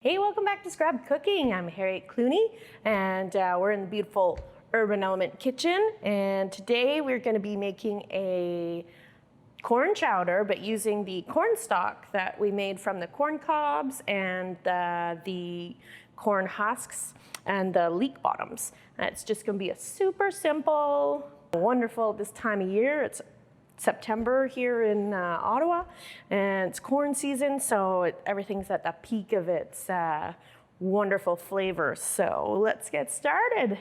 Hey, welcome back to Scrub Cooking. I'm Harriet Clooney, and we're in the beautiful Urban Element kitchen. And today we're going to be making a corn chowder, but using the corn stalk that we made from the corn cobs and the corn husks and the leek bottoms. And it's just going to be a super simple, wonderful this time of year. It's September here in Ottawa, and it's corn season, so everything's at the peak of its wonderful flavor. So let's get started.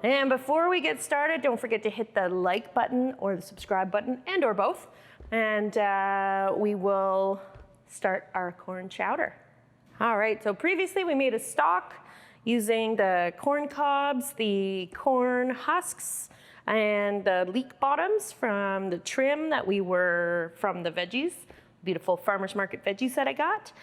And before we get started, don't forget to hit the like button or the subscribe button, and or both, and we will start our corn chowder. All right, so previously we made a stock using the corn cobs, the corn husks, and the leek bottoms from the trim that we were from the veggies, beautiful farmer's market veggies that I got.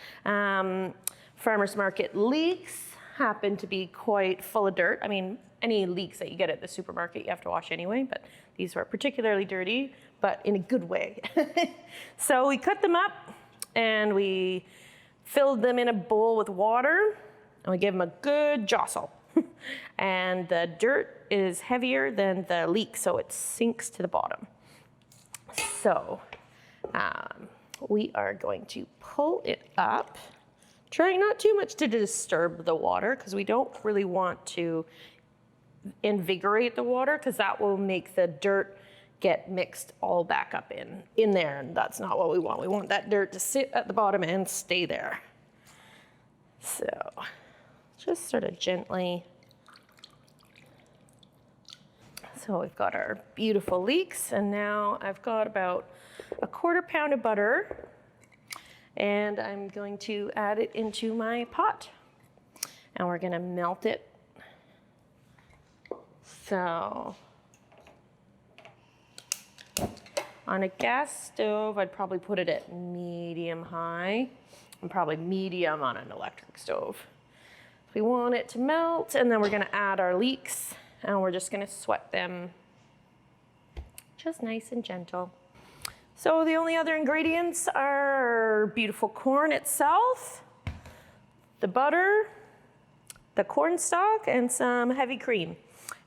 Farmer's market leeks happen to be quite full of dirt. I mean, any leeks that you get at the supermarket you have to wash anyway, but these were particularly dirty, but in a good way. So we cut them up and we filled them in a bowl with water, and we gave them a good jostle. And the dirt is heavier than the leek, so it sinks to the bottom. So we are going to pull it up, trying not too much to disturb the water, because we don't really want to invigorate the water, because that will make the dirt get mixed all back up in there, and that's not what we want. We want that dirt to sit at the bottom and stay there. So just sort of gently. So we've got our beautiful leeks, and now I've got about a 1/4 pound of butter, and I'm going to add it into my pot, and we're gonna melt it. So on a gas stove, I'd probably put it at medium high, and probably medium on an electric stove. We want it to melt, and then we're gonna add our leeks, and we're just gonna sweat them just nice and gentle. So the only other ingredients are beautiful corn itself, the butter, the corn stalk, and some heavy cream.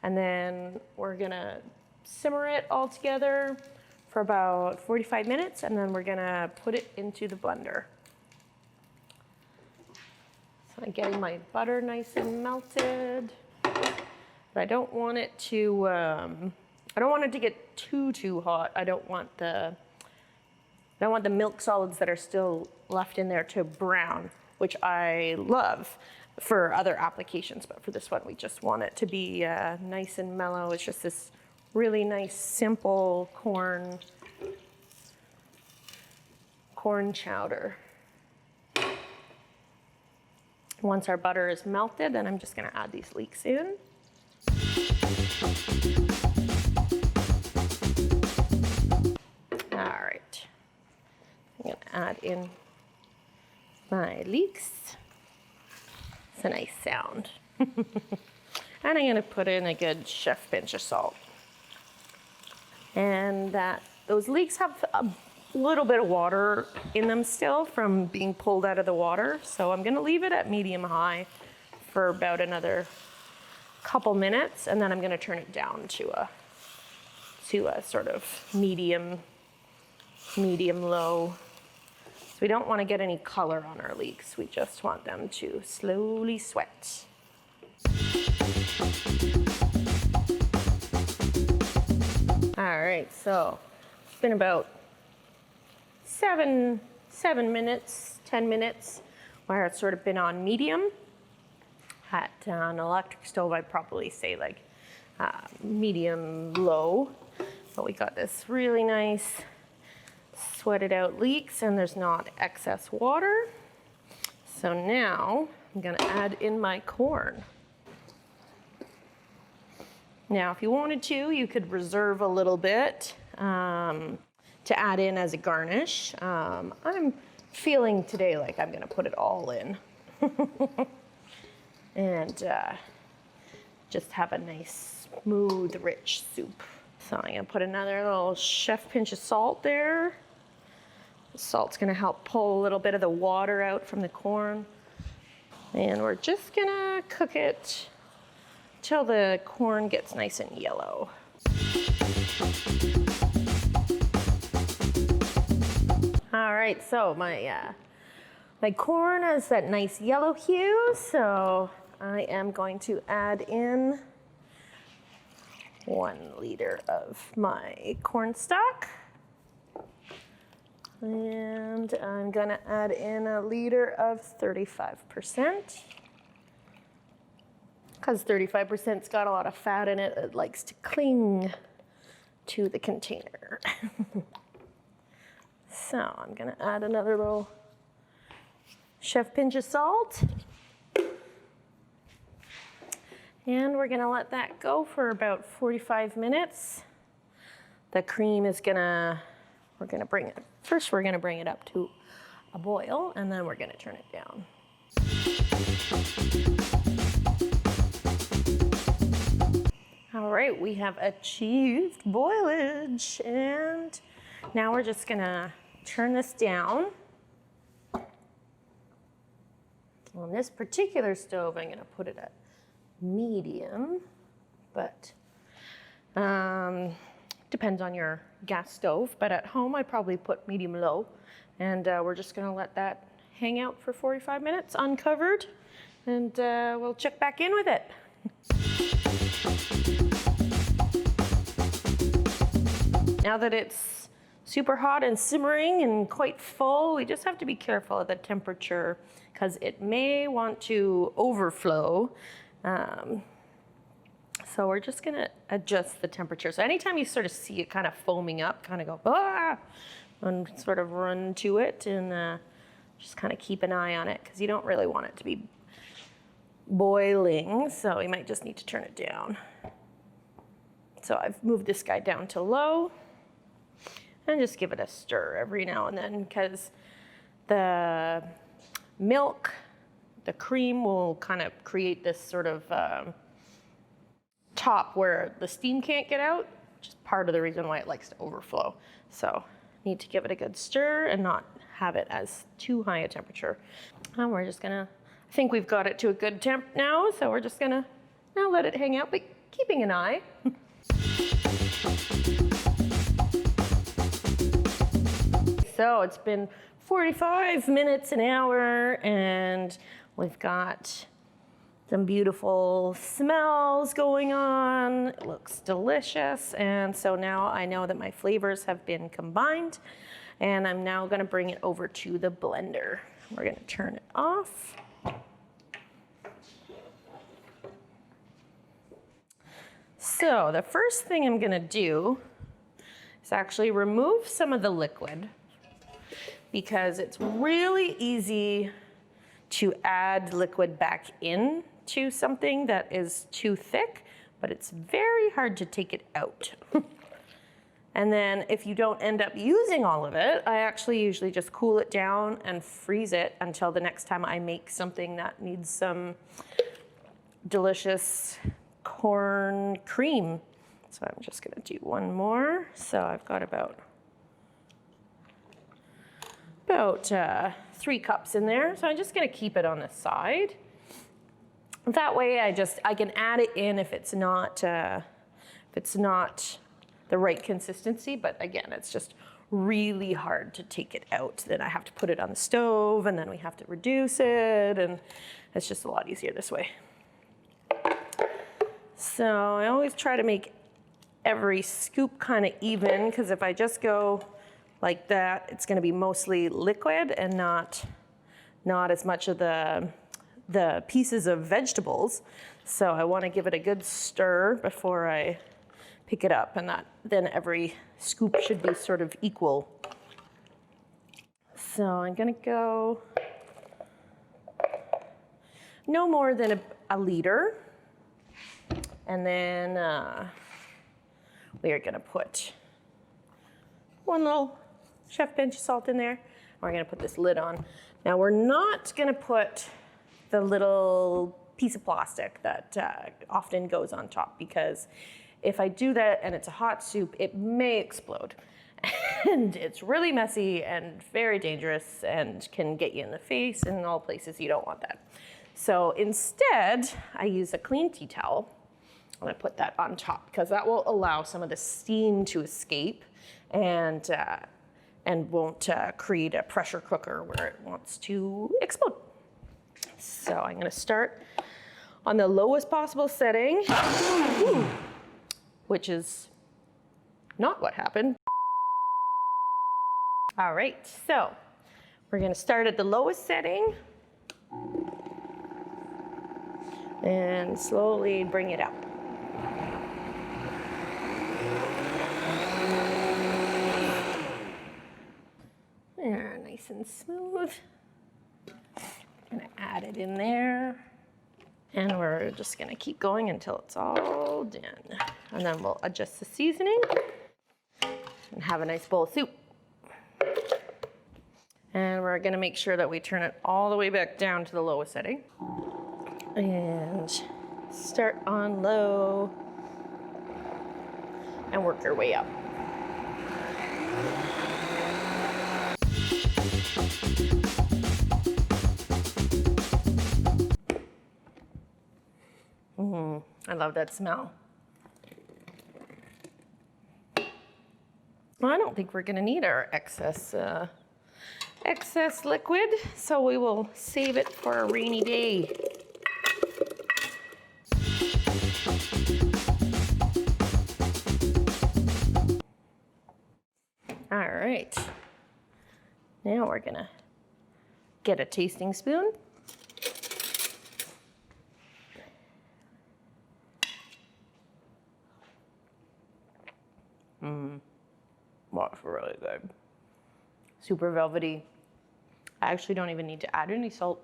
And then we're gonna simmer it all together for about 45 minutes, and then we're gonna put it into the blender. So I'm getting my butter nice and melted, but I don't want it to, get too hot. I don't want the milk solids that are still left in there to brown, which I love for other applications, but for this one, we just want it to be nice and mellow. It's just this really nice, simple corn chowder. Once our butter is melted, then I'm just gonna add these leeks in. All right, I'm gonna add in my leeks. It's a nice sound. And I'm gonna put in a good chef pinch of salt. And those leeks have a little bit of water in them still from being pulled out of the water. So I'm gonna leave it at medium high for about another couple minutes, and then I'm gonna turn it down to a sort of medium low. So we don't wanna get any color on our leeks. We just want them to slowly sweat. All right, so it's been about 7 minutes, 10 minutes, where it's sort of been on medium. At an electric stove, I'd probably say like medium low. But we got this really nice sweated out leeks, and there's not excess water. So now I'm gonna add in my corn. Now, if you wanted to, you could reserve a little bit to add in as a garnish. I'm feeling today like I'm gonna put it all in. And just have a nice, smooth, rich soup. So I'm gonna put another little chef pinch of salt there. The salt's gonna help pull a little bit of the water out from the corn. And we're just gonna cook it till the corn gets nice and yellow. All right, so my corn has that nice yellow hue, so I am going to add in 1 liter of my corn stock. And I'm gonna add in 1 liter of 35%. Because 35%'s got a lot of fat in it, it likes to cling to the container. So I'm gonna add another little chef pinch of salt. And we're gonna let that go for about 45 minutes. The cream is we're gonna bring it up to a boil, and then we're gonna turn it down. All right, we have achieved boilage, and now we're just gonna turn this down. On this particular stove, I'm gonna put it at medium, but depends on your gas stove. But at home, I probably put medium low, and we're just gonna let that hang out for 45 minutes uncovered, and we'll check back in with it. Now that it's super hot and simmering and quite full, we just have to be careful of the temperature because it may want to overflow. So we're just gonna adjust the temperature. So anytime you sort of see it kind of foaming up, kind of go, ah, and sort of run to it and just kind of keep an eye on it because you don't really want it to be boiling. So we might just need to turn it down. So I've moved this guy down to low. And just give it a stir every now and then because the milk, the cream will kind of create this sort of top where the steam can't get out, which is part of the reason why it likes to overflow. So need to give it a good stir and not have it as too high a temperature. And we're just gonna, I think we've got it to a good temp now, so we're just gonna now let it hang out, but keeping an eye. So it's been 45 minutes, an hour, and we've got some beautiful smells going on. It looks delicious. And so now I know that my flavors have been combined, and I'm now gonna bring it over to the blender. We're gonna turn it off. So the first thing I'm gonna do is actually remove some of the liquid, because it's really easy to add liquid back in to something that is too thick, but it's very hard to take it out. And then if you don't end up using all of it, I actually usually just cool it down and freeze it until the next time I make something that needs some delicious corn cream. So I'm just gonna do one more. So I've got about 3 cups in there. So I'm just gonna keep it on the side. That way I can add it in if it's not the right consistency, but again, it's just really hard to take it out. Then I have to put it on the stove and then we have to reduce it, and it's just a lot easier this way. So I always try to make every scoop kind of even, because if I just go like that, it's gonna be mostly liquid and not as much of the pieces of vegetables. So I wanna give it a good stir before I pick it up, and then every scoop should be sort of equal. So I'm gonna go no more than a liter. And then we are gonna put one little chef pinch of salt in there. We're gonna put this lid on. Now we're not gonna put the little piece of plastic that often goes on top, because if I do that and it's a hot soup, it may explode. And it's really messy and very dangerous and can get you in the face and all places you don't want that. So instead, I use a clean tea towel and I put that on top because that will allow some of the steam to escape and won't create a pressure cooker where it wants to explode. So I'm gonna start on the lowest possible setting, which is not what happened. All right, so we're gonna start at the lowest setting and slowly bring it up. There, nice and smooth. Gonna add it in there. And we're just gonna keep going until it's all done. And then we'll adjust the seasoning and have a nice bowl of soup. And we're gonna make sure that we turn it all the way back down to the lowest setting. And start on low and work your way up. I love that smell. Well, I don't think we're gonna need our excess liquid, so we will save it for a rainy day. All right, now we're gonna get a tasting spoon. That's really good. Super velvety. I actually don't even need to add any salt.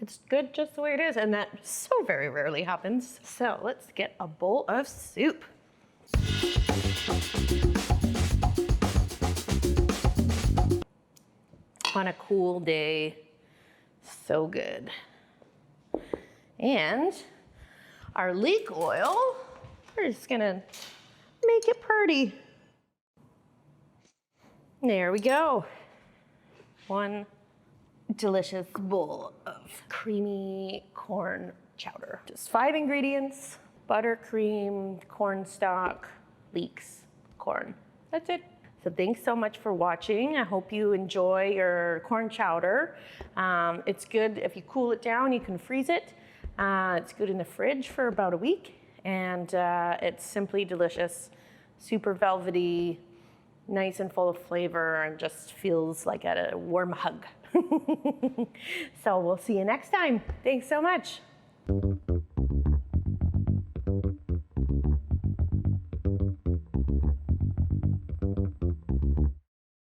It's good just the way it is, and that so very rarely happens. So let's get a bowl of soup. On a cool day, so good. And our leek oil, we're just gonna make it pretty. There we go. One delicious bowl of creamy corn chowder. Just 5 ingredients: buttercream, cornstalk, leeks, corn. That's it. So thanks so much for watching. I hope you enjoy your corn chowder. It's good if you cool it down, you can freeze it. It's good in the fridge for about a week, and it's simply delicious, super velvety, nice and full of flavor, and just feels like a warm hug. So we'll see you next time. Thanks so much.